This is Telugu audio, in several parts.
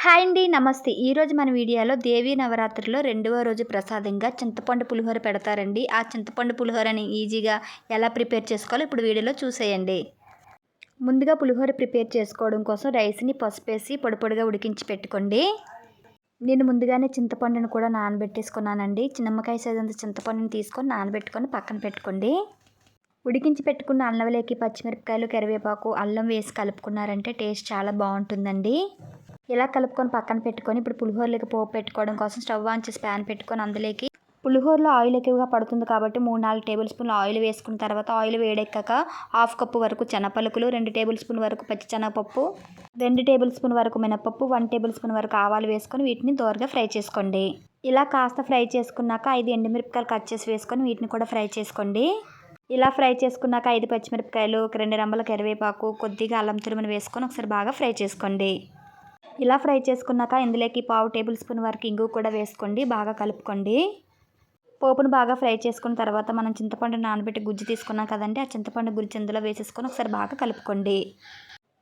హాయ్ అండి, నమస్తే. ఈరోజు మన వీడియోలో దేవీ నవరాత్రిలో రెండవ రోజు ప్రసాదంగా చింతపండు పులిహోర పెడతారండి. ఆ చింతపండు పులిహోరని ఈజీగా ఎలా ప్రిపేర్ చేసుకోవాలో ఇప్పుడు వీడియోలో చూసేయండి. ముందుగా పులిహోర ప్రిపేర్ చేసుకోవడం కోసం రైస్ని పసుపేసి పొడి పొడిగా ఉడికించి పెట్టుకోండి. నేను ముందుగానే చింతపండును కూడా నానబెట్టేసుకున్నానండి. నిమ్మకాయ సైజ్ అంత చింతపండుని తీసుకొని నానబెట్టుకొని పక్కన పెట్టుకోండి. ఉడికించి పెట్టుకున్న అల్లంలోకి పచ్చిమిరపకాయలు, కరివేపాకు, అల్లం వేసి కలుపుకున్నారంటే టేస్ట్ చాలా బాగుంటుందండి. ఇలా కలుపుకొని పక్కన పెట్టుకొని ఇప్పుడు పులిహోరలోకి పోపు పెట్టుకోవడం కోసం స్టవ్ ఆన్ చేసి ప్యాన్ పెట్టుకొని అందులోకి పులిహోరలో ఆయిల్ ఎక్కువగా పడుతుంది కాబట్టి 3-4 టేబుల్ స్పూన్లు ఆయిల్ వేసుకున్న తర్వాత ఆయిల్ వేడెక్కాక 1/2 కప్పు వరకు శనగపలుకులు, 2 టేబుల్ స్పూన్ వరకు పచ్చిశనగపప్పు, 2 టేబుల్ స్పూన్ వరకు మినపప్పు, 1 టేబుల్ స్పూన్ వరకు ఆవాలు వేసుకొని వీటిని దోరగా ఫ్రై చేసుకోండి. ఇలా కాస్త ఫ్రై చేసుకున్నాక 5 ఎండుమిరపకాయలు కట్ చేసి వేసుకొని వీటిని కూడా ఫ్రై చేసుకోండి. ఇలా ఫ్రై చేసుకున్నాక 5 పచ్చిమిరపకాయలు, 2 రెమ్మల కరివేపాకు, కొద్దిగా అల్లం తురుమును వేసుకొని ఒకసారి బాగా ఫ్రై చేసుకోండి. ఇలా ఫ్రై చేసుకున్నాక ఇందులోకి 1/2 టేబుల్ స్పూన్ వరకు ఇంగువ కూడా వేసుకోండి. బాగా కలుపుకోండి. పోపును బాగా ఫ్రై చేసుకున్న తర్వాత మనం చింతపండు నానబెట్టి గుజ్జు తీసుకున్నాం కదండి, ఆ చింతపండు గుజ్జు ఇందులో వేసేసుకొని ఒకసారి బాగా కలుపుకోండి.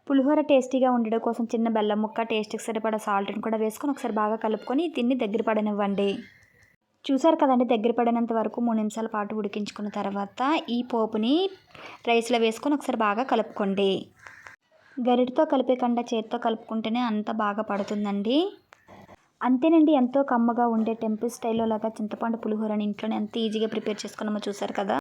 పులిహోర టేస్టీగా ఉండడం కోసం చిన్న బెల్లం ముక్క, టేస్ట్కి సరిపడా సాల్ట్ని కూడా వేసుకొని ఒకసారి బాగా కలుపుకొని దీన్ని దగ్గర పడనివ్వండి. చూసారు కదండి, దగ్గర పడినంత వరకు 3 నిమిషాల పాటు ఉడికించుకున్న తర్వాత ఈ పోపుని రైస్లో వేసుకొని ఒకసారి బాగా కలుపుకోండి. గరిటతో కలిపేకుండా చేత్తో కలుపుకుంటేనే అంత బాగా పడుతుందండి. అంతేనండి, ఎంతో కమ్మగా ఉండే టెంపుల్ స్టైల్లో లాగా చింతపండు పులిహోరని ఇంట్లోనే ఎంత ఈజీగా ప్రిపేర్ చేసుకున్నామో చూసారు కదా.